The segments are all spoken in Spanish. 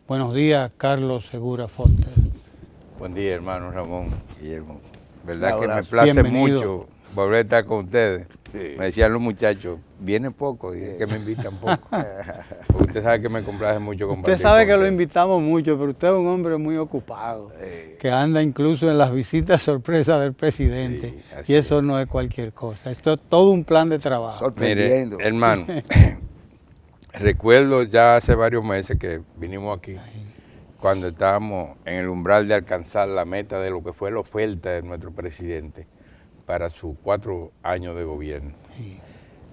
Buenos días, Carlos Segura Foster. Buen día, hermano Ramón, Guillermo. Verdad que me Abrazo. place Bienvenido. mucho volver a estar con ustedes. Sí. Me decían los muchachos, viene poco, y es que me invitan poco. Porque usted sabe que me complace mucho compartir Usted sabe con que lo ustedes. invitamos mucho, pero usted es un hombre muy ocupado, Sí. que anda incluso en las visitas sorpresa del presidente, Sí, así y eso no es cualquier cosa. Esto es todo un plan de trabajo. Mire, Sorprendiendo. hermano, recuerdo ya hace varios meses que vinimos aquí, cuando estábamos en el umbral de alcanzar la meta de lo que fue la oferta de nuestro presidente para sus 4 años de gobierno. Sí.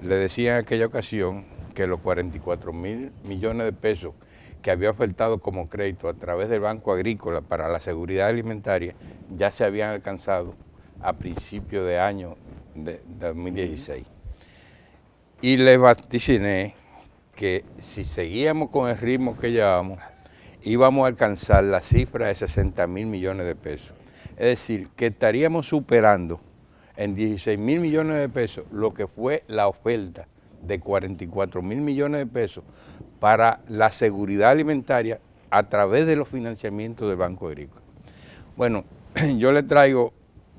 Le decía en aquella ocasión que los 44.000 millones de pesos que había ofertado como crédito a través del Banco Agrícola para la seguridad alimentaria ya se habían alcanzado a principios de año de 2016. Y le vaticiné que si seguíamos con el ritmo que llevábamos, íbamos a alcanzar la cifra de 60.000 millones de pesos. Es decir, que estaríamos superando en 16.000 millones de pesos lo que fue la oferta de 44.000 millones de pesos para la seguridad alimentaria a través de los financiamientos del Banco Agrícola. Bueno, yo le traigo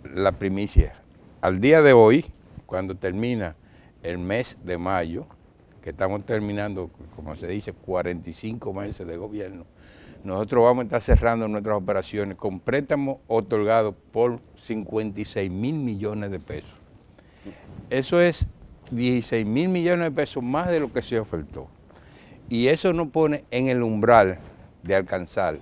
la primicia. Al día de hoy, cuando termina el mes de mayo, que estamos terminando, como se dice, 45 meses de gobierno, nosotros vamos a estar cerrando nuestras operaciones con préstamos otorgados por 56.000 millones de pesos. Eso es 16.000 millones de pesos más de lo que se ofertó. Y eso nos pone en el umbral de alcanzar,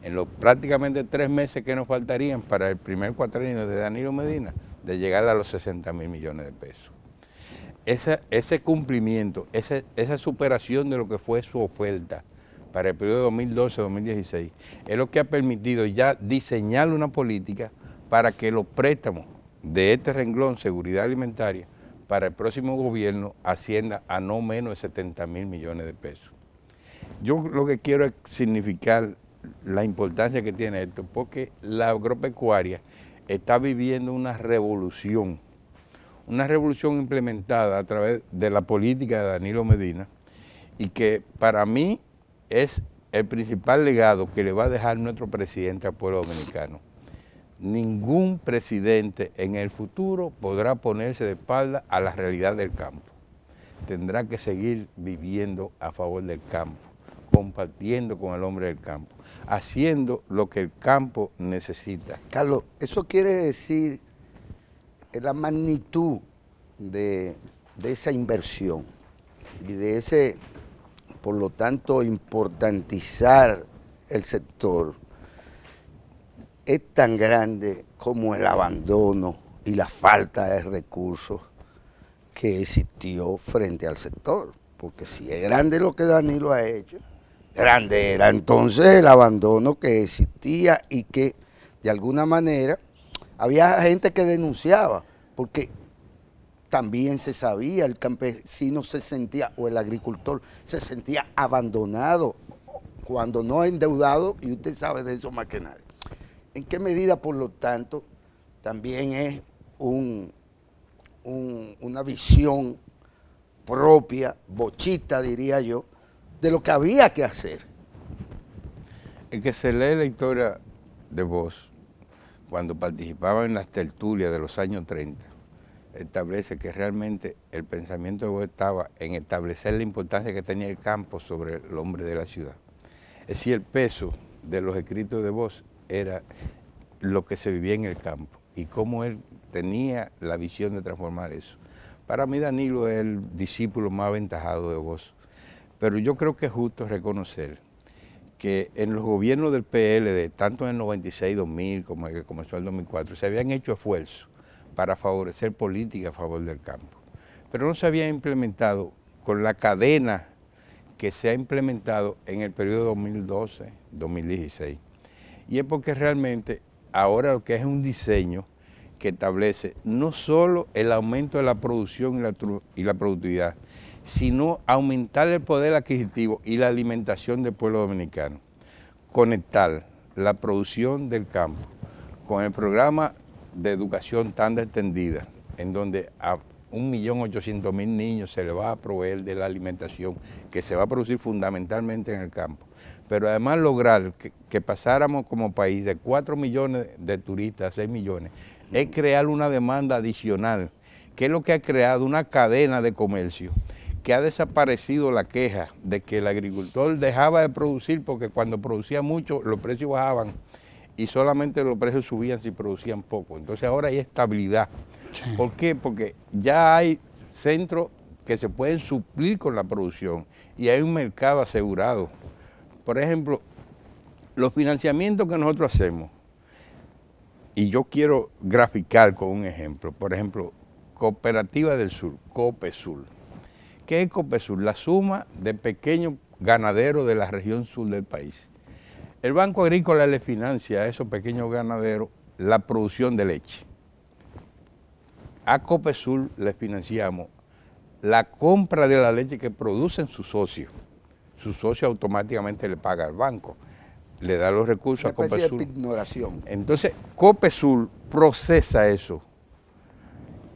en los prácticamente 3 meses que nos faltarían para el primer cuatrienio de Danilo Medina, de llegar a los 60.000 millones de pesos. Ese cumplimiento, esa superación de lo que fue su oferta para el periodo 2012-2016, es lo que ha permitido ya diseñar una política para que los préstamos de este renglón, seguridad alimentaria, para el próximo gobierno ascienda a no menos de 70.000 millones de pesos. Yo lo que quiero es significar la importancia que tiene esto, porque la agropecuaria está viviendo una revolución implementada a través de la política de Danilo Medina, y que para mí es el principal legado que le va a dejar nuestro presidente al pueblo dominicano. Ningún presidente en el futuro podrá ponerse de espalda a la realidad del campo. Tendrá que seguir viviendo a favor del campo, compartiendo con el hombre del campo, haciendo lo que el campo necesita. Carlos, eso quiere decir la magnitud de esa inversión y de ese, por lo tanto, importantizar el sector es tan grande como el abandono y la falta de recursos que existió frente al sector. Porque si es grande lo que Danilo ha hecho, grande era entonces el abandono que existía y que de alguna manera había gente que denunciaba, porque también se sabía, el campesino se sentía, o el agricultor se sentía abandonado, cuando no endeudado, y usted sabe de eso más que nadie. ¿En qué medida, por lo tanto, también es una visión propia, bochita, diría yo, de lo que había que hacer? El que se lee la historia de Bosch, cuando participaba en las tertulias de los años 30, establece que realmente el pensamiento de Bosch estaba en establecer la importancia que tenía el campo sobre el hombre de la ciudad. Es decir, el peso de los escritos de Bosch era lo que se vivía en el campo y cómo él tenía la visión de transformar eso. Para mí Danilo es el discípulo más aventajado de Bosch, pero yo creo que es justo reconocer que en los gobiernos del PLD, tanto en el 96-2000 como el que comenzó en el 2004, se habían hecho esfuerzos para favorecer políticas a favor del campo, pero no se había implementado con la cadena que se ha implementado en el periodo 2012-2016. Y es porque realmente ahora lo que es un diseño que establece no solo el aumento de la producción y la productividad, sino aumentar el poder adquisitivo y la alimentación del pueblo dominicano. Conectar la producción del campo con el programa de educación tan extendida, en donde a 1.800.000 niños se les va a proveer de la alimentación que se va a producir fundamentalmente en el campo, pero además lograr que pasáramos como país de 4 millones de turistas a 6 millones, es crear una demanda adicional, que es lo que ha creado una cadena de comercio, que ha desaparecido la queja de que el agricultor dejaba de producir porque cuando producía mucho los precios bajaban y solamente los precios subían si producían poco. Entonces ahora hay estabilidad. Sí. ¿Por qué? Porque ya hay centros que se pueden suplir con la producción y hay un mercado asegurado. Por ejemplo, los financiamientos que nosotros hacemos, y yo quiero graficar con un ejemplo, por ejemplo, Cooperativa del Sur, COPESUR. ¿Qué es COPESUR? La suma de pequeños ganaderos de la región sur del país. El Banco Agrícola le financia a esos pequeños ganaderos la producción de leche. A COPESUR le financiamos la compra de la leche que producen sus socios. Su socio automáticamente le paga al banco, le da los recursos a Una especie COPESUR. de ignoración. Entonces, COPESUR procesa eso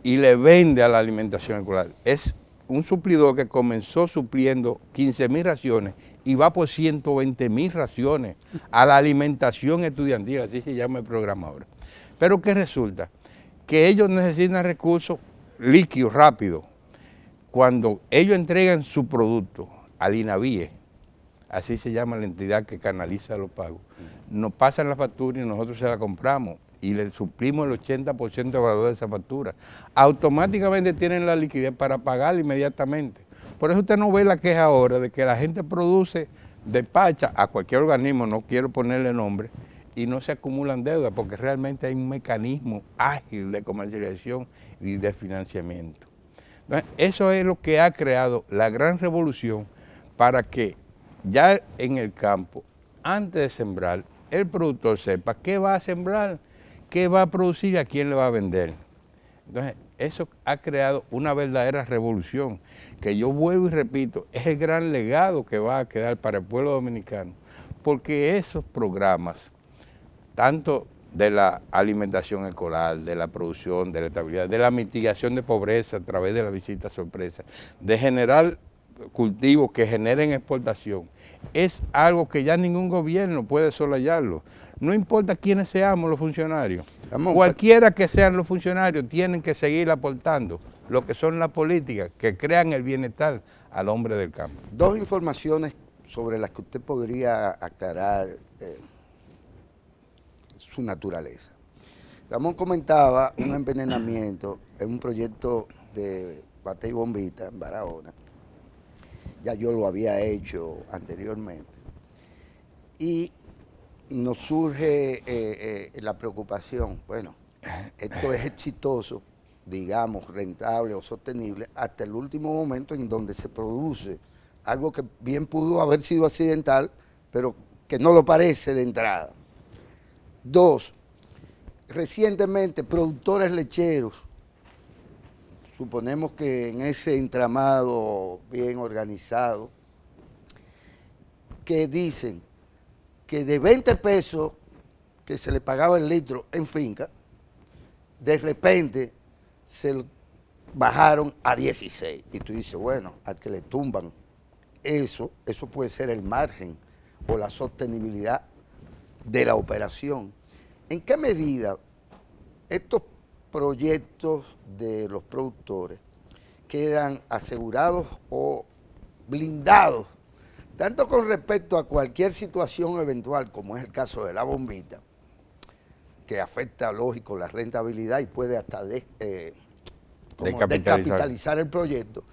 y le vende a la alimentación escolar. Es un suplidor que comenzó supliendo 15.000 raciones y va por 120.000 raciones a la alimentación estudiantil, así se llama el programa ahora. Pero ¿qué resulta? Que ellos necesitan recursos líquidos, rápidos. Cuando ellos entregan su producto al INAVIE, así se llama la entidad que canaliza los pagos, nos pasan la factura y nosotros se la compramos y le suplimos el 80% del valor de esa factura. Automáticamente tienen la liquidez para pagarla inmediatamente. Por eso usted no ve la queja ahora de que la gente produce, despacha a cualquier organismo, no quiero ponerle nombre, y no se acumulan deudas, porque realmente hay un mecanismo ágil de comercialización y de financiamiento. Entonces, eso es lo que ha creado la gran revolución para que ya en el campo, antes de sembrar, el productor sepa qué va a sembrar, qué va a producir y a quién le va a vender. Entonces, eso ha creado una verdadera revolución, que yo vuelvo y repito, es el gran legado que va a quedar para el pueblo dominicano, porque esos programas, tanto de la alimentación escolar, de la producción, de la estabilidad, de la mitigación de pobreza a través de la visita sorpresa, de generar cultivos que generen exportación, es algo que ya ningún gobierno puede solallarlo. No importa quiénes seamos los funcionarios, cualquiera que sean los funcionarios tienen que seguir aportando lo que son las políticas que crean el bienestar al hombre del campo. Dos informaciones sobre las que usted podría aclarar su naturaleza. Ramón comentaba un envenenamiento en un proyecto de bate y bombita en Barahona. Ya yo lo había hecho anteriormente. Y nos surge la preocupación, bueno, esto es exitoso, digamos, rentable o sostenible, hasta el último momento en donde se produce algo que bien pudo haber sido accidental, pero que no lo parece de entrada. Dos, recientemente productores lecheros, suponemos que en ese entramado bien organizado, que dicen que de 20 pesos que se le pagaba el litro en finca, de repente se lo bajaron a 16. Y tú dices, bueno, al que le tumban eso puede ser el margen o la sostenibilidad de la operación. ¿En qué medida estos proyectos de los productores quedan asegurados o blindados, tanto con respecto a cualquier situación eventual, como es el caso de la bombita, que afecta, lógico, la rentabilidad y puede hasta descapitalizar el proyecto,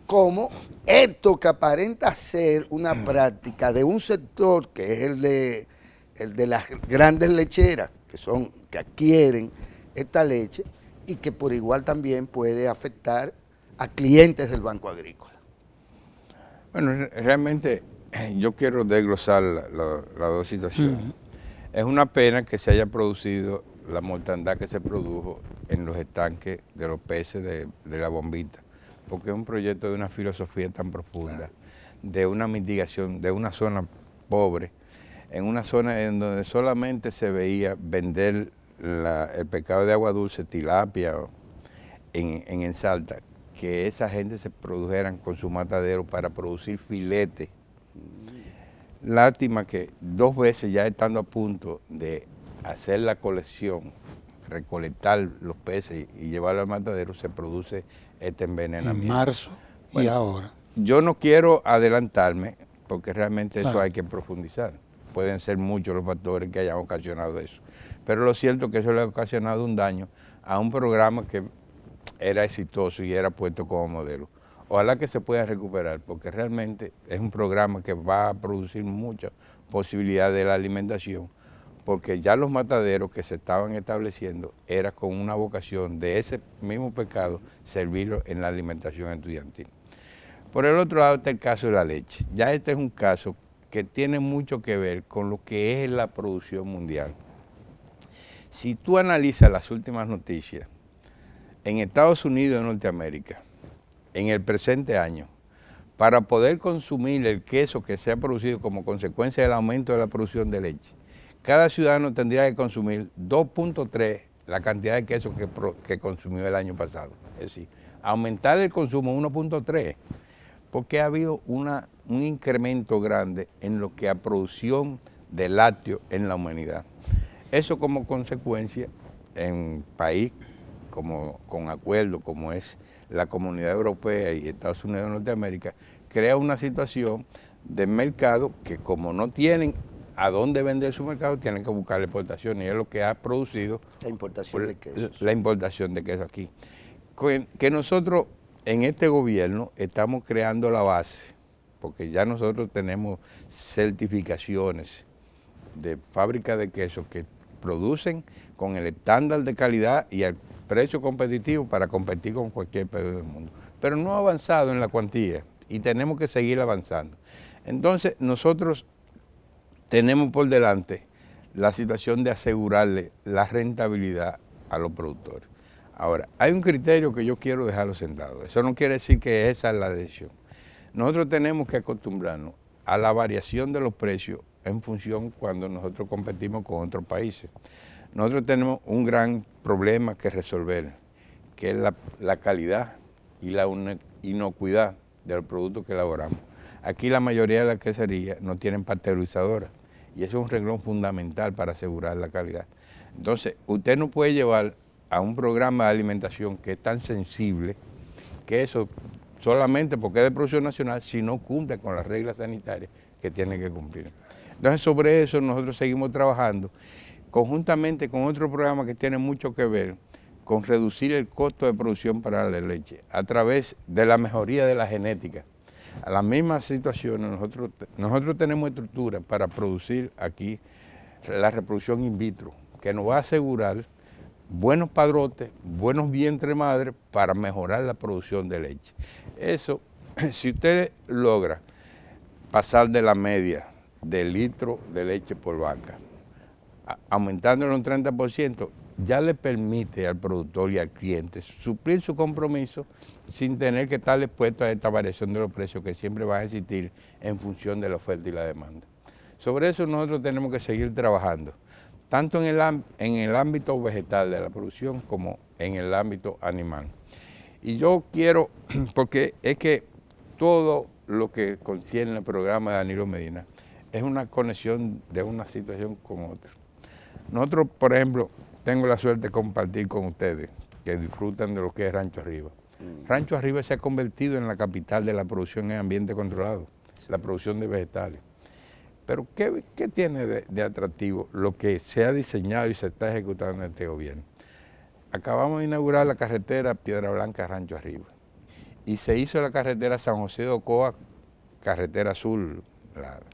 como esto que aparenta ser una práctica de un sector que es el de las grandes lecheras, que adquieren esta leche y que por igual también puede afectar a clientes del Banco Agrícola? Bueno, realmente yo quiero desglosar las dos situaciones. Es una pena que se haya producido la mortandad que se produjo en los estanques de los peces de la bombita, porque es un proyecto de una filosofía tan profunda, de una mitigación, de una zona pobre, en una zona en donde solamente se veía vender el pescado de agua dulce, tilapia, en Salta, que esa gente se produjeran con su matadero para producir filetes. Lástima que 2 veces ya estando a punto de hacer la colección, recolectar los peces y llevarlos al matadero, se produce este envenenamiento. En marzo y Bueno, ahora. Yo no quiero adelantarme porque realmente eso Claro. hay que profundizar. Pueden ser muchos los factores que hayan ocasionado eso. Pero lo cierto es que eso le ha ocasionado un daño a un programa que era exitoso y era puesto como modelo. Ojalá que se pueda recuperar, porque realmente es un programa que va a producir muchas posibilidades de la alimentación, porque ya los mataderos que se estaban estableciendo era con una vocación de ese mismo pescado servirlo en la alimentación estudiantil. Por el otro lado está el caso de la leche. Ya este es un caso que tiene mucho que ver con lo que es la producción mundial. Si tú analizas las últimas noticias, en Estados Unidos de Norteamérica, en el presente año, para poder consumir el queso que se ha producido como consecuencia del aumento de la producción de leche, cada ciudadano tendría que consumir 2.3 la cantidad de queso que consumió el año pasado. Es decir, aumentar el consumo 1.3, porque ha habido un incremento grande en lo que a producción de lácteos en la humanidad. Eso como consecuencia en un país con acuerdo como es la Comunidad Europea y Estados Unidos de Norteamérica, crea una situación de mercado que como no tienen a dónde vender su mercado, tienen que buscar la exportación y es lo que ha producido La importación de quesos. la importación de queso aquí. Que nosotros en este gobierno estamos creando la base, porque ya nosotros tenemos certificaciones de fábricas de queso que producen con el estándar de calidad y el precio competitivo para competir con cualquier país del mundo. Pero no ha avanzado en la cuantía y tenemos que seguir avanzando. Entonces nosotros tenemos por delante la situación de asegurarle la rentabilidad a los productores. Ahora, hay un criterio que yo quiero dejarlo sentado. Eso no quiere decir que esa es la decisión. Nosotros tenemos que acostumbrarnos a la variación de los precios en función cuando nosotros competimos con otros países. Nosotros tenemos un gran problema que resolver, que es la calidad y la inocuidad de los productos que elaboramos. Aquí la mayoría de las queserías no tienen pasteurizadora y eso es un renglón fundamental para asegurar la calidad. Entonces, usted no puede llevar a un programa de alimentación que es tan sensible que eso solamente porque es de producción nacional, si no cumple con las reglas sanitarias que tiene que cumplir. Entonces, sobre eso nosotros seguimos trabajando conjuntamente con otro programa que tiene mucho que ver con reducir el costo de producción para la leche a través de la mejoría de la genética. A las mismas situaciones nosotros tenemos estructuras para producir aquí la reproducción in vitro, que nos va a asegurar buenos padrotes, buenos vientres madre para mejorar la producción de leche. Eso, si usted logra pasar de la media del litro de leche por vaca, aumentándolo un 30%, ya le permite al productor y al cliente suplir su compromiso sin tener que estar expuesto a esta variación de los precios que siempre va a existir en función de la oferta y la demanda. Sobre eso nosotros tenemos que seguir trabajando, tanto en el ámbito vegetal de la producción como en el ámbito animal. Y yo quiero, porque es que todo lo que concierne el programa de Danilo Medina es una conexión de una situación con otra. Nosotros, por ejemplo, tengo la suerte de compartir con ustedes que disfrutan de lo que es Rancho Arriba. Rancho Arriba se ha convertido en la capital de la producción en ambiente controlado, la producción de vegetales. Pero ¿qué tiene de atractivo lo que se ha diseñado y se está ejecutando en este gobierno? Acabamos de inaugurar la carretera Piedra Blanca Rancho Arriba y se hizo la carretera San José de Ocoa, carretera azul,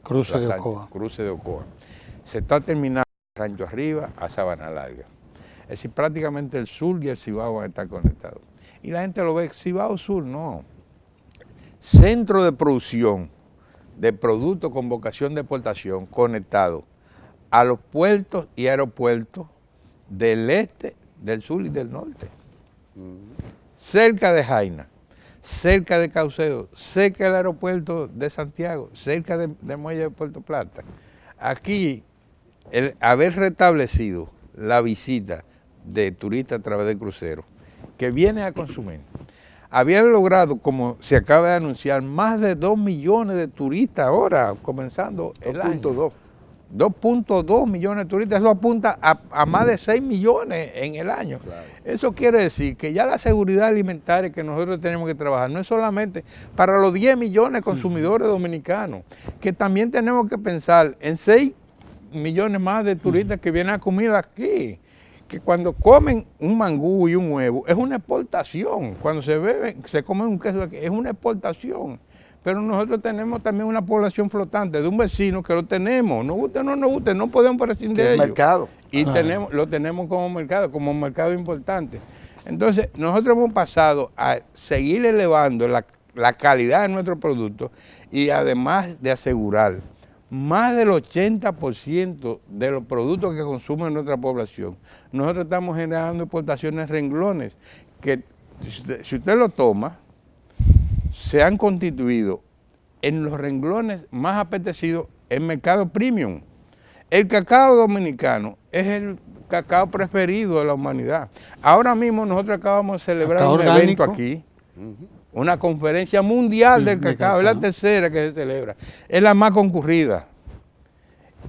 Cruce de Ocoa. Cruce de Ocoa. Se está terminando Rancho Arriba a Sabana Larga. Es decir, prácticamente el sur y el Cibao van a estar conectados. Y la gente lo ve, Cibao Sur, no. Centro de producción de productos con vocación de exportación conectado a los puertos y aeropuertos del este, del sur y del norte. Cerca de Jaina, cerca de Caucedo, cerca del aeropuerto de Santiago, cerca del muelle de Puerto Plata. Aquí, el haber restablecido la visita de turistas a través del crucero, que vienen a consumir, habían logrado, como se acaba de anunciar, más de 2 millones de turistas ahora, comenzando el año. 2.2. 2.2 millones de turistas, eso apunta a más de 6 millones en el año. Claro. Eso quiere decir que ya la seguridad alimentaria que nosotros tenemos que trabajar no es solamente para los 10 millones de consumidores dominicanos, que también tenemos que pensar en 6 millones más de turistas que vienen a comer aquí, que cuando comen un mangú y un huevo es una exportación, cuando se come un queso aquí es una exportación. Pero nosotros tenemos también una población flotante de un vecino que lo tenemos, nos guste o no nos guste, no podemos prescindir de ello. Mercado. Y lo tenemos como mercado importante. Entonces, nosotros hemos pasado a seguir elevando la calidad de nuestros productos y además de asegurar más del 80% de los productos que consume nuestra población. Nosotros estamos generando exportaciones renglones que, si usted lo toma, se han constituido en los renglones más apetecidos en mercado premium. El cacao dominicano es el cacao preferido de la humanidad. Ahora mismo nosotros acabamos de celebrar cacao un orgánico. evento aquí, una conferencia mundial del cacao, es la tercera que se celebra, es la más concurrida.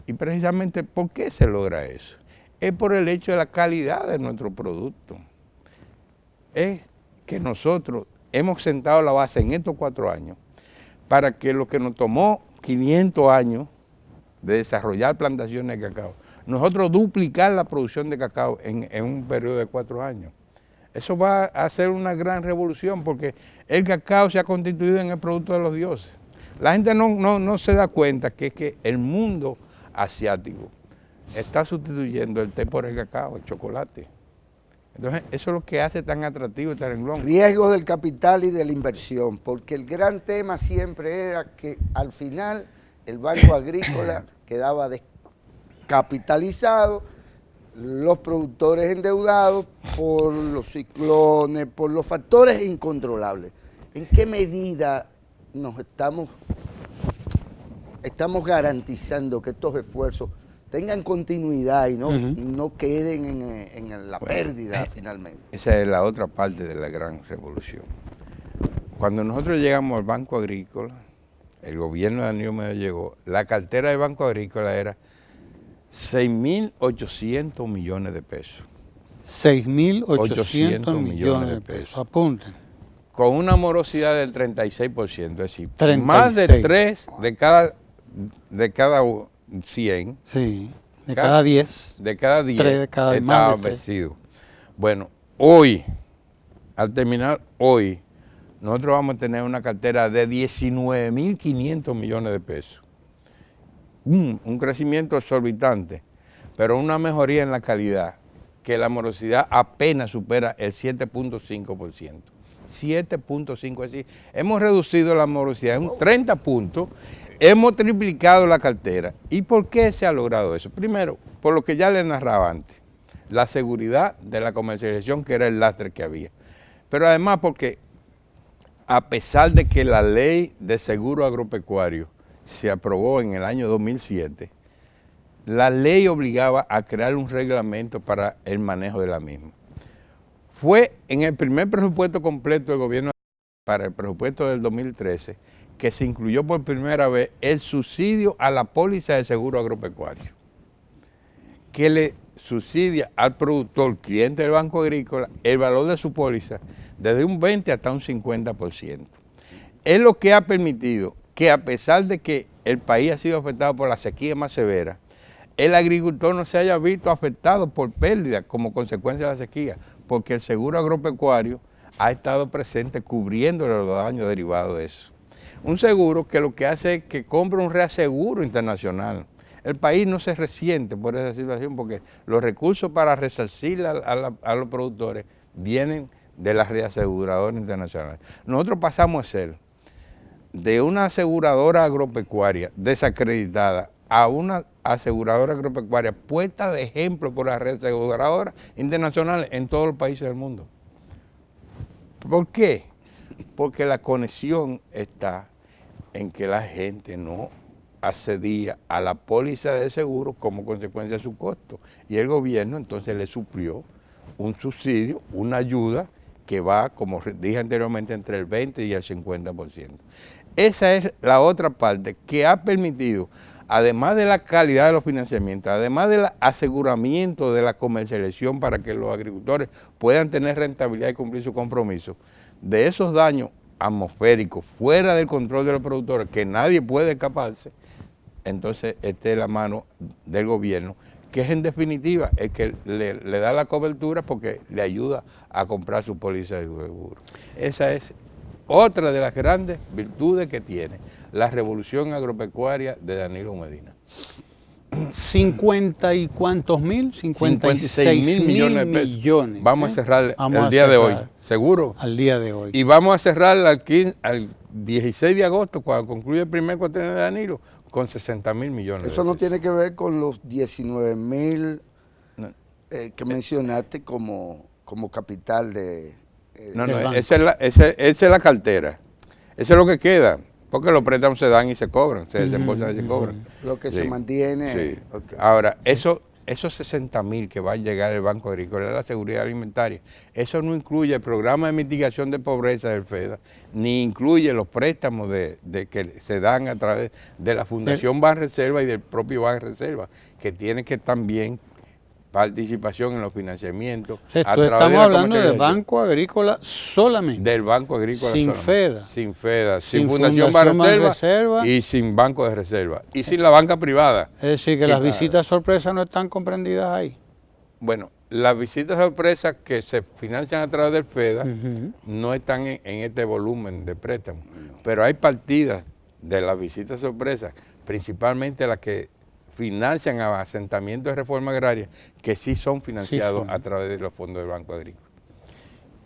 Y precisamente, ¿por qué se logra eso? Es por el hecho de la calidad de nuestro producto. Es que nosotros hemos sentado la base en estos 4 años para que lo que nos tomó 500 años de desarrollar plantaciones de cacao, nosotros duplicar la producción de cacao en un periodo de 4 años. Eso va a ser una gran revolución porque el cacao se ha constituido en el producto de los dioses. La gente no se da cuenta que el mundo asiático está sustituyendo el té por el cacao, el chocolate. Entonces, eso es lo que hace tan atractivo este renglón. Riesgos del capital y de la inversión, porque el gran tema siempre era que al final el Banco Agrícola quedaba descapitalizado, los productores endeudados por los ciclones, por los factores incontrolables. ¿En qué medida nos estamos garantizando que estos esfuerzos tengan continuidad y no queden en la pérdida finalmente? Esa es la otra parte de la gran revolución. Cuando nosotros llegamos al Banco Agrícola, el gobierno de Daniel Medel llegó, la cartera del Banco Agrícola era 6.800 millones de pesos. 6.800 millones de pesos. Apunten. Con una morosidad del 36%, es decir, 36. Más de 3 de cada 100. Sí, de cada 10. De cada 10 3 de cada estaban vencidos. Bueno, hoy, al terminar hoy, nosotros vamos a tener una cartera de 19.500 millones de pesos. Un crecimiento exorbitante, pero una mejoría en la calidad, que la morosidad apenas supera el 7.5%. 7.5, es decir, hemos reducido la morosidad en un 30 puntos, hemos triplicado la cartera. ¿Y por qué se ha logrado eso? Primero, por lo que ya le narraba antes, la seguridad de la comercialización, que era el lastre que había. Pero además porque, a pesar de que la ley de seguro agropecuario se aprobó en el año 2007, la ley obligaba a crear un reglamento para el manejo de la misma. Fue en el primer presupuesto completo del gobierno para el presupuesto del 2013 que se incluyó por primera vez el subsidio a la póliza de seguro agropecuario, que le subsidia al productor, cliente del Banco Agrícola, el valor de su póliza desde un 20 hasta un 50%. Es lo que ha permitido que, a pesar de que el país ha sido afectado por la sequía más severa, el agricultor no se haya visto afectado por pérdida como consecuencia de la sequía, porque el seguro agropecuario ha estado presente cubriendo los daños derivados de eso. Un seguro que lo que hace es que compra un reaseguro internacional. El país no se resiente por esa situación porque los recursos para resarcir a los productores vienen de las reaseguradoras internacionales. Nosotros pasamos a ser de una aseguradora agropecuaria desacreditada a una aseguradora agropecuaria puesta de ejemplo por las reaseguradoras internacionales en todos los países del mundo. ¿Por qué? Porque la conexión está en que la gente no accedía a la póliza de seguro como consecuencia de su costo. Y el gobierno entonces le suplió un subsidio, una ayuda que va, como dije anteriormente, entre el 20 y el 50%. Esa es la otra parte que ha permitido, además de la calidad de los financiamientos, además del aseguramiento de la comercialización para que los agricultores puedan tener rentabilidad y cumplir su compromiso, de esos daños atmosféricos fuera del control de los productores, que nadie puede escaparse, entonces esta es la mano del gobierno, que es en definitiva el que le da la cobertura porque le ayuda a comprar su póliza de seguro. Esa es otra de las grandes virtudes que tiene la revolución agropecuaria de Danilo Medina. 50 y cuántos mil, 56 mil millones. Vamos a cerrar el día de hoy, ¿seguro? Al día de hoy. Y vamos a cerrar al 16 de agosto, cuando concluye el primer cuatrienio de Danilo, con 60 mil millones. Eso no tiene que ver con los 19.000 que mencionaste como capital de... esa es la cartera. Eso es lo que queda. Porque los préstamos se dan y se cobran, se desembolsan y se cobran. Lo que se mantiene. Sí. Okay. Ahora, esos 60 mil que va a llegar el Banco Agrícola, la seguridad alimentaria, eso no incluye el programa de mitigación de pobreza del FEDA, ni incluye los préstamos que se dan a través de la Fundación Banreserva y del propio Banreserva, que tiene que también participación en los financiamientos. O sea, estamos hablando del Banco Agrícola solamente. Del Banco Agrícola sin solamente. FEDA. Sin FEDA, sin Fundación Banreserva y sin Banco de Reserva. Y sin la banca privada. Es decir, que las visitas sorpresas no están comprendidas ahí. Bueno, las visitas sorpresas que se financian a través del FEDA no están en este volumen de préstamos. Pero hay partidas de las visitas sorpresas, principalmente las que financian a asentamientos de reforma agraria que sí son financiados a través de los fondos del Banco Agrícola.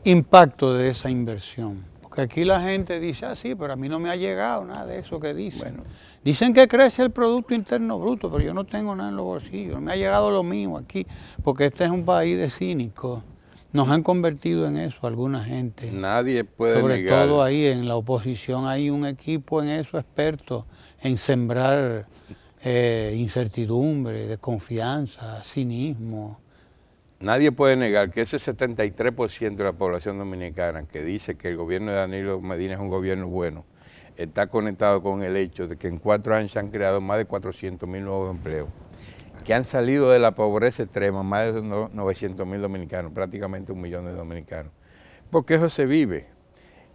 Impacto de esa inversión. Porque aquí la gente dice, sí, pero a mí no me ha llegado nada de eso que dicen. Bueno, dicen que crece el Producto Interno Bruto, pero yo no tengo nada en los bolsillos. No me ha llegado lo mismo aquí, porque este es un país de cínicos. Nos han convertido en eso alguna gente. Nadie puede Sobre negar. todo ahí en la oposición hay un equipo en eso experto en sembrar incertidumbre, desconfianza, cinismo. Nadie puede negar que ese 73% de la población dominicana que dice que el gobierno de Danilo Medina es un gobierno bueno, está conectado con el hecho de que en 4 años se han creado más de 400.000 nuevos empleos, que han salido de la pobreza extrema más de 900.000 dominicanos, prácticamente 1 millón de dominicanos, porque eso se vive.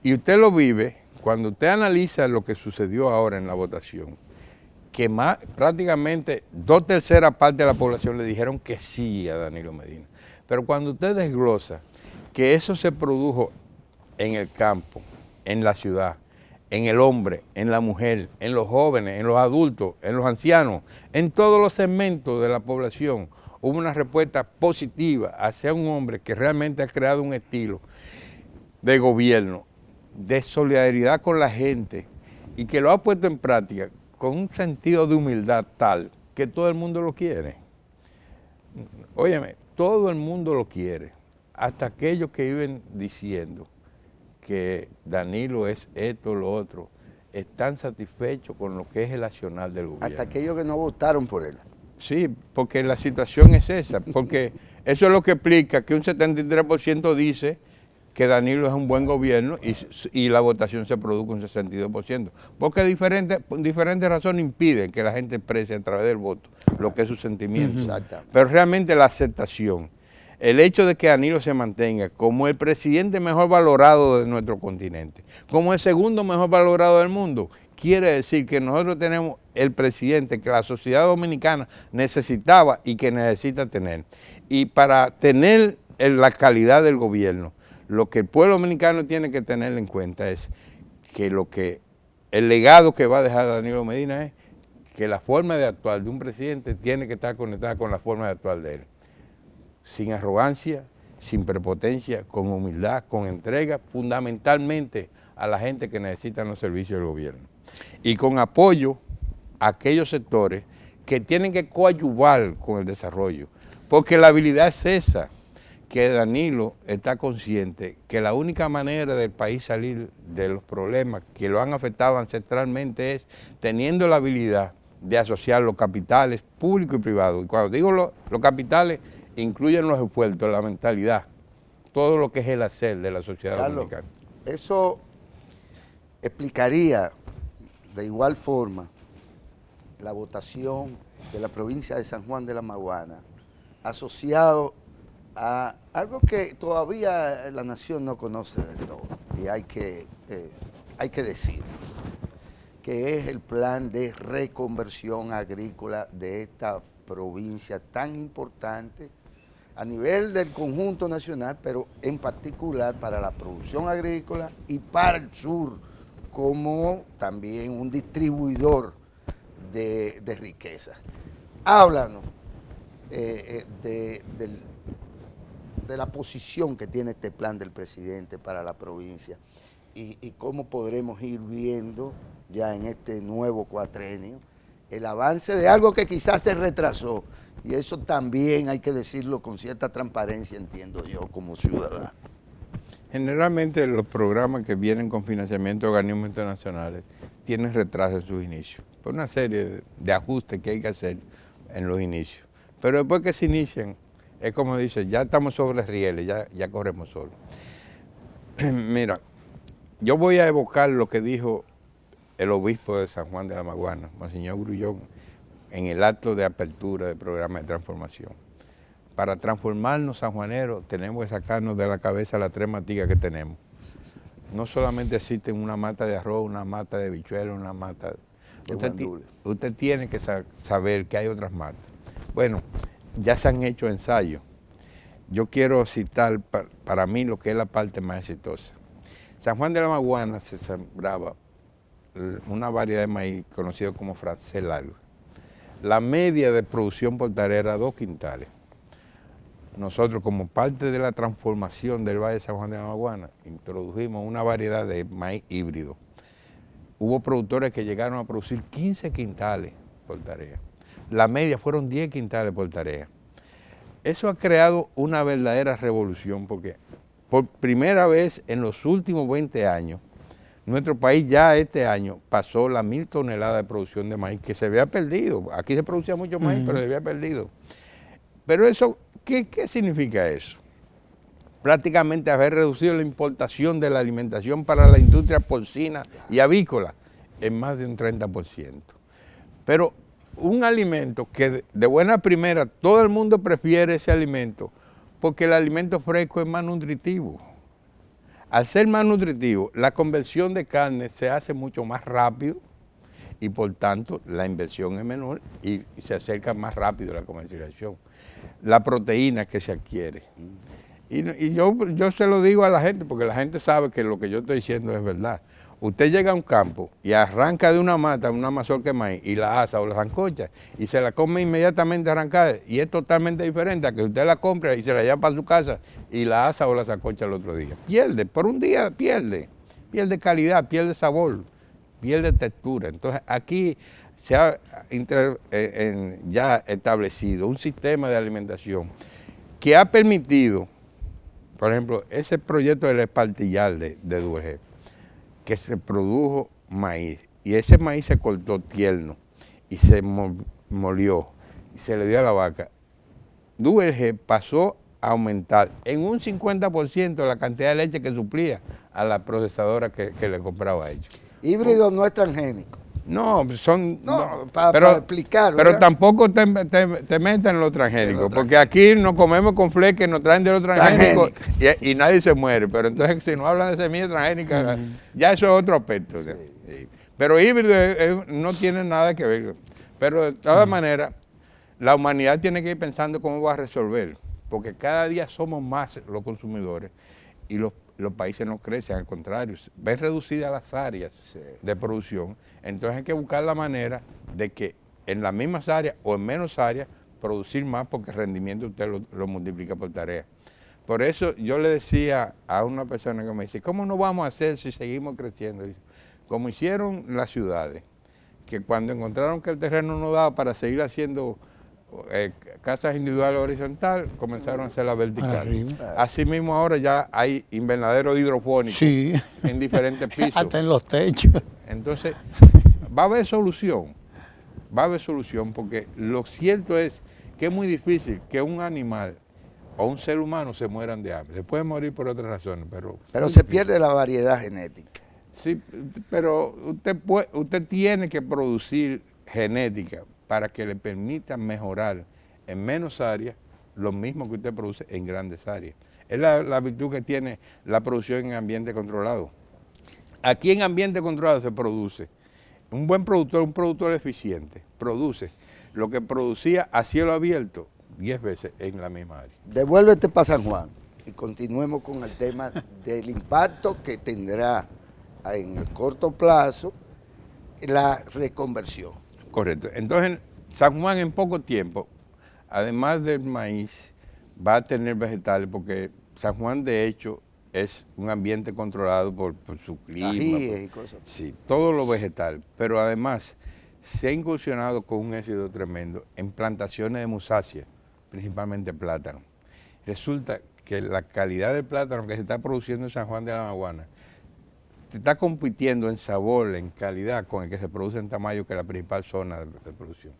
Y usted lo vive cuando usted analiza lo que sucedió ahora en la votación, que prácticamente 2/3 partes de la población le dijeron que sí a Danilo Medina. Pero cuando usted desglosa que eso se produjo en el campo, en la ciudad, en el hombre, en la mujer, en los jóvenes, en los adultos, en los ancianos, en todos los segmentos de la población, hubo una respuesta positiva hacia un hombre que realmente ha creado un estilo de gobierno, de solidaridad con la gente y que lo ha puesto en práctica con un sentido de humildad tal que todo el mundo lo quiere. Óyeme, todo el mundo lo quiere, hasta aquellos que viven diciendo que Danilo es esto, lo otro, están satisfechos con lo que es el accionar del gobierno. Hasta aquellos que no votaron por él. Sí, porque la situación es esa, porque eso es lo que explica que un 73% dice que Danilo es un buen gobierno y la votación se produce un 62%. Porque diferentes razones impiden que la gente exprese a través del voto lo que es su sentimiento. Pero realmente la aceptación, el hecho de que Danilo se mantenga como el presidente mejor valorado de nuestro continente, como el segundo mejor valorado del mundo, quiere decir que nosotros tenemos el presidente que la sociedad dominicana necesitaba y que necesita tener. Y para tener la calidad del gobierno, lo que el pueblo dominicano tiene que tener en cuenta es que el legado que va a dejar Danilo Medina es que la forma de actuar de un presidente tiene que estar conectada con la forma de actuar de él. Sin arrogancia, sin prepotencia, con humildad, con entrega, fundamentalmente a la gente que necesita los servicios del gobierno. Y con apoyo a aquellos sectores que tienen que coadyuvar con el desarrollo. Porque la habilidad es esa, que Danilo está consciente que la única manera del país salir de los problemas que lo han afectado ancestralmente es teniendo la habilidad de asociar los capitales públicos y privados. Y cuando digo los capitales, incluyen los esfuerzos, la mentalidad, todo lo que es el hacer de la sociedad Carlos, dominicana. eso explicaría de igual forma la votación de la provincia de San Juan de la Maguana, asociado a algo que todavía la nación no conoce del todo, y hay que decir, que es el plan de reconversión agrícola de esta provincia tan importante a nivel del conjunto nacional, pero en particular para la producción agrícola y para el sur, como también un distribuidor de riqueza. Háblanos de la posición que tiene este plan del presidente para la provincia y cómo podremos ir viendo ya en este nuevo cuatrenio el avance de algo que quizás se retrasó, y eso también hay que decirlo con cierta transparencia, entiendo yo, como ciudadano. Generalmente los programas que vienen con financiamiento de organismos internacionales tienen retraso en sus inicios, por una serie de ajustes que hay que hacer en los inicios. Pero después que se inician, es como dice, ya estamos sobre rieles, ya corremos solos. Mira, yo voy a evocar lo que dijo el obispo de San Juan de la Maguana, Monseñor Grullón, en el acto de apertura del programa de transformación. Para transformarnos sanjuaneros tenemos que sacarnos de la cabeza las 3 maticas que tenemos. No solamente existen una mata de arroz, una mata de habichuelas, una mata... Usted tiene que saber que hay otras matas. Bueno, ya se han hecho ensayos. Yo quiero citar para mí lo que es la parte más exitosa. San Juan de la Maguana se sembraba una variedad de maíz conocido como francés largo. La media de producción por tarea era 2 quintales. Nosotros, como parte de la transformación del Valle de San Juan de la Maguana, introdujimos una variedad de maíz híbrido. Hubo productores que llegaron a producir 15 quintales por tarea. La media fueron 10 quintales por tarea. Eso ha creado una verdadera revolución porque por primera vez en los últimos 20 años, nuestro país ya este año pasó las 1000 toneladas de producción de maíz que se había perdido. Aquí se producía mucho maíz, pero se había perdido. Pero eso, ¿qué significa eso? Prácticamente haber reducido la importación de la alimentación para la industria porcina y avícola en más de un 30%. Pero un alimento que de buena primera todo el mundo prefiere ese alimento porque el alimento fresco es más nutritivo. Al ser más nutritivo, la conversión de carne se hace mucho más rápido y por tanto la inversión es menor y se acerca más rápido a la comercialización. La proteína que se adquiere. Y yo se lo digo a la gente porque la gente sabe que lo que yo estoy diciendo es verdad. Usted llega a un campo y arranca de una mata una mazorca de maíz y la asa o la sancocha y se la come inmediatamente arrancada y es totalmente diferente a que usted la compre y se la lleva para su casa y la asa o la sancocha el otro día. Pierde, por un día pierde calidad, pierde sabor, pierde textura. Entonces aquí se ha ya establecido un sistema de alimentación que ha permitido, por ejemplo, ese proyecto del espartillar de Duvergé, que se produjo maíz y ese maíz se cortó tierno y se molió y se le dio a la vaca. Duvergé pasó a aumentar en un 50% la cantidad de leche que suplía a la procesadora que le compraba a ellos. Híbrido no es transgénico. No, son... No, para explicar. Pero tampoco te metan en lo transgénico, porque aquí nos comemos con fleques que nos traen de lo transgénico y nadie se muere. Pero entonces si no hablan de semillas transgénicas, ya eso es otro aspecto. Sí. Sí. Pero híbrido no tiene nada que ver. Pero de todas maneras, la humanidad tiene que ir pensando cómo va a resolver, porque cada día somos más los consumidores y los países no crecen, al contrario, ven reducidas las áreas de producción. Entonces hay que buscar la manera de que en las mismas áreas o en menos áreas producir más porque el rendimiento usted lo multiplica por tarea. Por eso yo le decía a una persona que me dice, ¿cómo no vamos a hacer si seguimos creciendo? Dice, como hicieron las ciudades, que cuando encontraron que el terreno no daba para seguir haciendo casas individuales horizontales, comenzaron a hacer la vertical. Así mismo ahora ya hay invernaderos hidropónicos en diferentes pisos. Hasta en los techos. Entonces, va a haber solución porque lo cierto es que es muy difícil que un animal o un ser humano se mueran de hambre. Se pueden morir por otras razones, pero... Pero se pierde la variedad genética. Sí, pero usted tiene que producir genética para que le permita mejorar en menos áreas lo mismo que usted produce en grandes áreas. Es la virtud que tiene la producción en ambiente controlado. Aquí en ambiente controlado se produce. Un buen productor, un productor eficiente, produce lo que producía a cielo abierto 10 veces en la misma área. Devuélvete para San Juan y continuemos con el tema del impacto que tendrá en el corto plazo la reconversión. Correcto. Entonces, San Juan en poco tiempo, además del maíz, va a tener vegetales porque San Juan de hecho es un ambiente controlado por su clima. Ajíes y cosas. Sí, todo lo vegetal. Pero además se ha incursionado con un éxito tremendo en plantaciones de musácea, principalmente plátano. Resulta que la calidad del plátano que se está produciendo en San Juan de la Maguana está compitiendo en sabor, en calidad, con el que se produce en Tamayo, que es la principal zona de producción.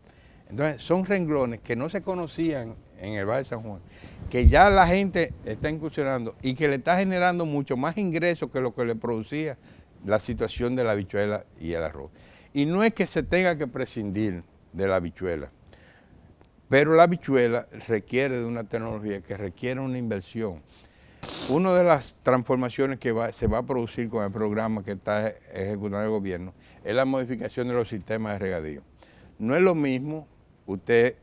Entonces, son renglones que no se conocían en el Valle de San Juan, que ya la gente está incursionando y que le está generando mucho más ingresos que lo que le producía la situación de la habichuela y el arroz. Y no es que se tenga que prescindir de la habichuela, pero la habichuela requiere de una tecnología que requiere una inversión. Una de las transformaciones que se va a producir con el programa que está ejecutando el gobierno es la modificación de los sistemas de regadío. No es lo mismo usted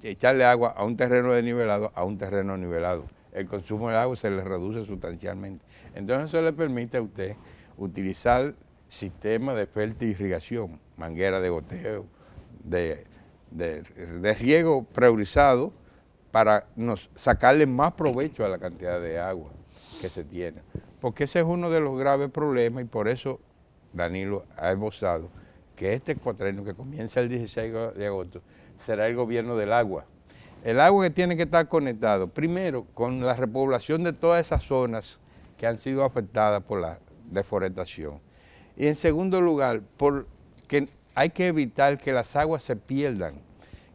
echarle agua a un terreno desnivelado a un terreno nivelado. El consumo de agua se le reduce sustancialmente. Entonces eso le permite a usted utilizar sistemas de fertirrigación, manguera de goteo, de riego priorizado, para sacarle más provecho a la cantidad de agua que se tiene. Porque ese es uno de los graves problemas y por eso Danilo ha esbozado que este cuatrenio que comienza el 16 de agosto será el gobierno del agua. El agua que tiene que estar conectado, primero, con la repoblación de todas esas zonas que han sido afectadas por la deforestación. Y en segundo lugar, porque hay que evitar que las aguas se pierdan,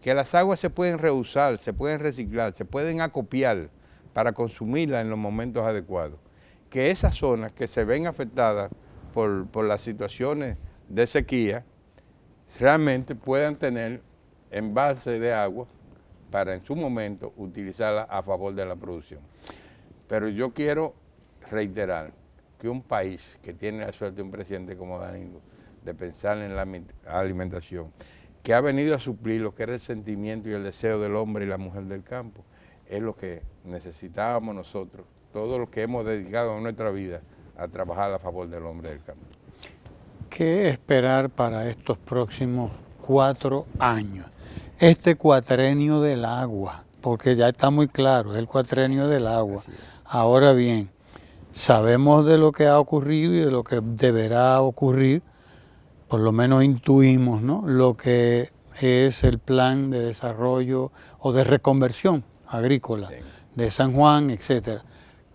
que las aguas se pueden reusar, se pueden reciclar, se pueden acopiar para consumirlas en los momentos adecuados. Que esas zonas que se ven afectadas por las situaciones de sequía, realmente puedan tener envase de agua para en su momento utilizarla a favor de la producción. Pero yo quiero reiterar que un país que tiene la suerte de un presidente como Danilo, de pensar en la alimentación, que ha venido a suplir lo que era el sentimiento y el deseo del hombre y la mujer del campo, es lo que necesitábamos nosotros, todos los que hemos dedicado nuestra vida a trabajar a favor del hombre del campo. ¿Qué esperar para estos próximos 4 años? Este cuatrenio del agua, porque ya está muy claro, es el cuatrenio del agua. Ahora bien, sabemos de lo que ha ocurrido y de lo que deberá ocurrir, por lo menos intuimos, ¿no?, lo que es el plan de desarrollo o de reconversión agrícola de San Juan, etcétera.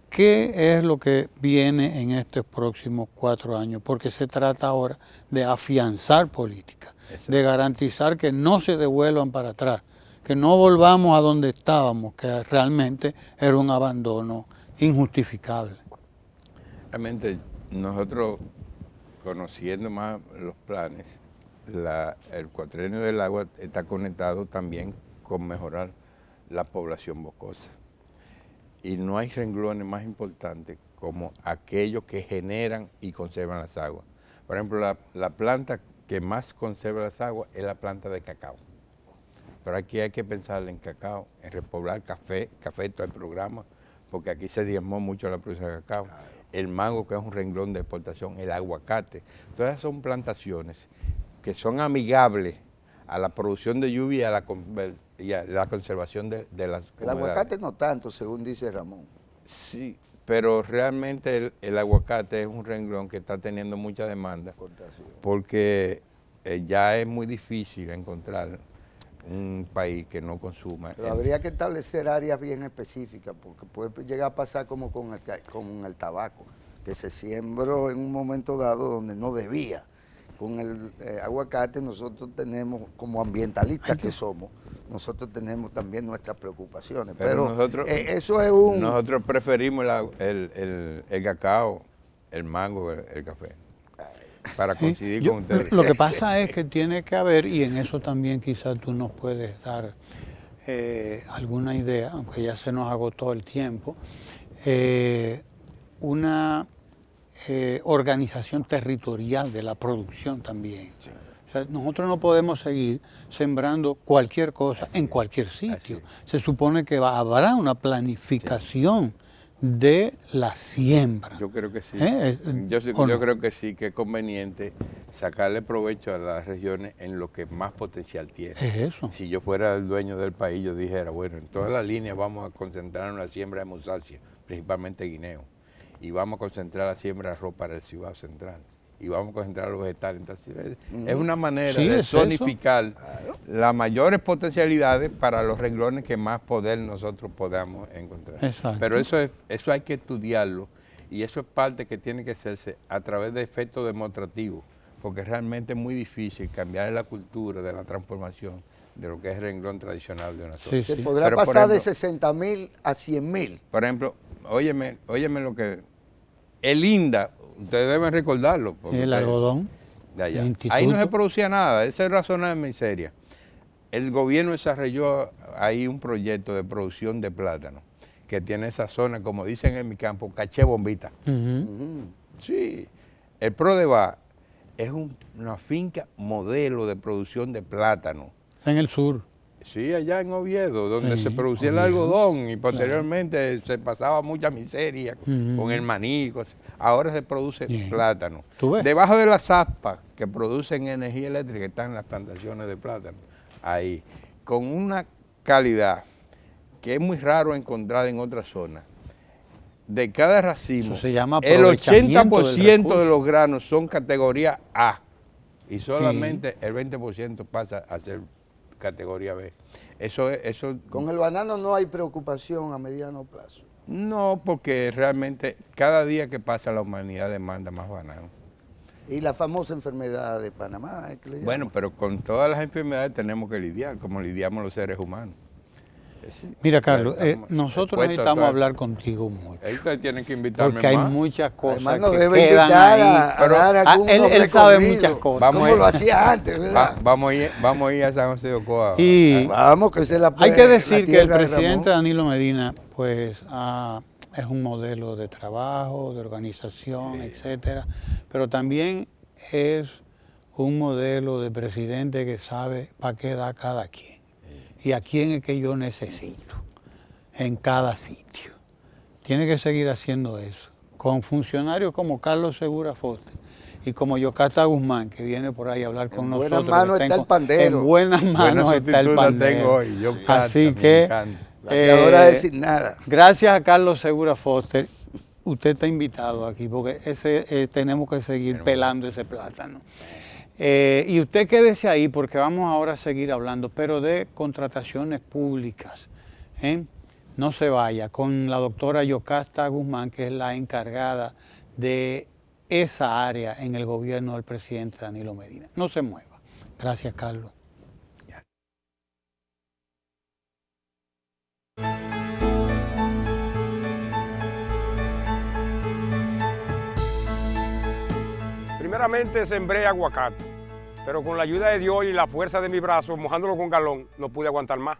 ¿Qué es lo que viene en estos próximos 4 años? Porque se trata ahora de afianzar políticas, de garantizar que no se devuelvan para atrás, que no volvamos a donde estábamos, que realmente era un abandono injustificable. Realmente nosotros, conociendo más los planes, el cuatrenio del agua está conectado también con mejorar la población boscosa. Y no hay renglones más importantes como aquellos que generan y conservan las aguas. Por ejemplo, la planta que más conserva las aguas es la planta de cacao. Pero aquí hay que pensar en cacao, en repoblar café, todo el programa, porque aquí se diezmó mucho la producción de cacao. El mango, que es un renglón de exportación, el aguacate. Todas esas son plantaciones que son amigables a la producción de lluvia y a la conservación de las humedades. El aguacate no tanto, según dice Ramón. Sí, pero realmente el aguacate es un renglón que está teniendo mucha demanda porque ya es muy difícil encontrar un país que no consuma. Pero habría que establecer áreas bien específicas, porque puede llegar a pasar como con el tabaco, que se sembró en un momento dado donde no debía. Con el aguacate nosotros tenemos, como ambientalistas que somos, nosotros tenemos también nuestras preocupaciones. Pero Eso es un... Nosotros preferimos el cacao, el mango, el café, para coincidir con ustedes. Lo que pasa es que tiene que haber, y en eso también quizás tú nos puedes dar alguna idea, aunque ya se nos agotó el tiempo, una organización territorial de la producción también. Sí. O sea, nosotros no podemos seguir sembrando cualquier cosa en cualquier sitio. Se supone que habrá una planificación de la siembra. Yo creo que sí. Yo creo que sí, que es conveniente sacarle provecho a las regiones en lo que más potencial tiene. Es eso. Si yo fuera el dueño del país, yo dijera, bueno, en todas las líneas vamos a concentrar en la siembra de musácea, principalmente guineo, y vamos a concentrar la siembra de arroz para el Cibao Central, y vamos a concentrar los vegetales. Entonces, es una manera de zonificar las mayores potencialidades para los renglones que más poder nosotros podamos encontrar. Exacto. Pero eso hay que estudiarlo, y eso es parte que tiene que hacerse a través de efectos demostrativos, porque realmente es muy difícil cambiar la cultura de la transformación de lo que es el renglón tradicional de una zona. Se podrá pasar de 60.000 a 100.000. Por ejemplo, óyeme lo que... El INDA, ustedes deben recordarlo. El algodón. De allá. Ahí no se producía nada, esa es la zona de miseria. El gobierno desarrolló ahí un proyecto de producción de plátano, que tiene esa zona, como dicen en mi campo, caché bombita. Sí, el PRODEVA es una finca modelo de producción de plátano. En el sur. Sí, allá en Oviedo, donde se producía el algodón y posteriormente se pasaba mucha miseria con el maní. Ahora se produce plátano. Debajo de las aspas que producen energía eléctrica están las plantaciones de plátano. Ahí, con una calidad que es muy raro encontrar en otras zonas. De cada racimo, eso se llama el 80% de los granos son categoría A y solamente el 20% pasa a ser categoría B. Eso. Con el banano no hay preocupación a mediano plazo. No, porque realmente cada día que pasa la humanidad demanda más banano. Y la famosa enfermedad de Panamá. ¿Qué le llaman? Bueno, pero con todas las enfermedades tenemos que lidiar, como lidiamos los seres humanos. Sí. Mira, Carlos, nosotros necesitamos hablar contigo mucho. Ustedes tienen que invitarme porque hay muchas cosas Además, que debe quedan ahí. Él sabe muchas cosas. Como lo hacía antes, ¿verdad? Vamos a ir a San José de Ocoa. Vamos, que se la hay que decir que el presidente Danilo Medina, pues, es un modelo de trabajo, de organización, etcétera, pero también es un modelo de presidente que sabe para qué da cada quien. Y a quién es que yo necesito en cada sitio. Tiene que seguir haciendo eso, con funcionarios como Carlos Segura Foster y como Yocasta Guzmán, que viene por ahí a hablar con nosotros. En buenas manos está el pandero. En buenas manos está el pandero. Tengo hoy. Yocasta, así que, ahora decir nada. Gracias a Carlos Segura Foster, usted está invitado aquí, porque tenemos que seguir pelando ese plátano. Y usted quédese ahí porque vamos ahora a seguir hablando, pero de contrataciones públicas. No se vaya, con la doctora Yocasta Guzmán, que es la encargada de esa área en el gobierno del presidente Danilo Medina. No se mueva. Gracias, Carlos. Primeramente sembré aguacate, pero con la ayuda de Dios y la fuerza de mi brazo, mojándolo con galón, no pude aguantar más.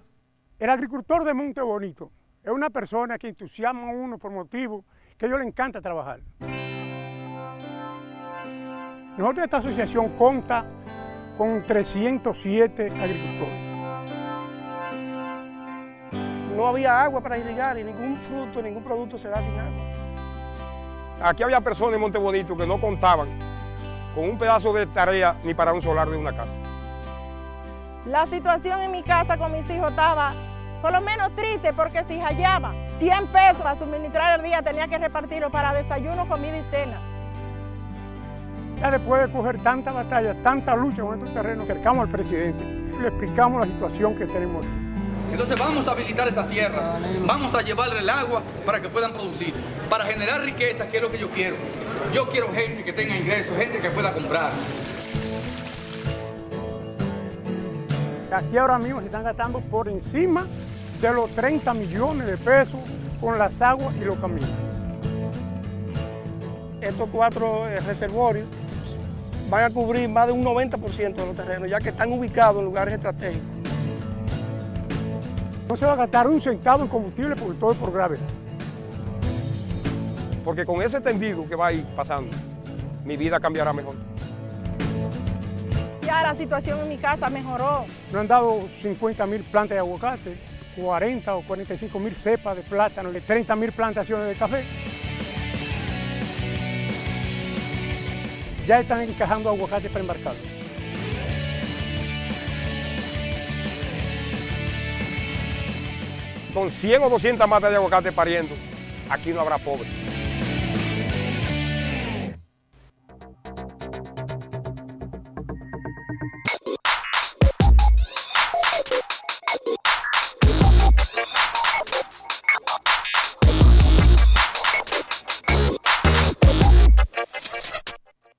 El agricultor de Monte Bonito es una persona que entusiasma a uno por motivo que a ellos le encanta trabajar. Nosotros, esta asociación cuenta con 307 agricultores. No había agua para irrigar y ningún fruto, ningún producto se da sin agua. Aquí había personas en Monte Bonito que no contaban con un pedazo de tarea ni para un solar de una casa. La situación en mi casa con mis hijos estaba por lo menos triste, porque si hallaba 100 pesos para suministrar el día, tenía que repartirlo para desayuno, comida y cena. Ya después de coger tanta batalla, tanta lucha con estos terrenos, acercamos al presidente y le explicamos la situación que tenemos aquí. Entonces vamos a habilitar esas tierras, vamos a llevarle el agua para que puedan producir, para generar riqueza, que es lo que yo quiero. Yo quiero gente que tenga ingresos, gente que pueda comprar. Aquí ahora mismo se están gastando por encima de los 30 millones de pesos con las aguas y los caminos. Estos 4 reservorios van a cubrir más de un 90% de los terrenos, ya que están ubicados en lugares estratégicos. No se va a gastar un centavo en combustible porque todo es por gravedad. Porque con ese tendido que va a ir pasando, mi vida cambiará mejor. Ya la situación en mi casa mejoró. Nos han dado 50.000 plantas de aguacate, 40 o 45.000 cepas de plátano, 30.000 plantaciones de café. Ya están encajando aguacate para embarcar. Con 100 o 200 matas de aguacate pariendo, aquí no habrá pobre.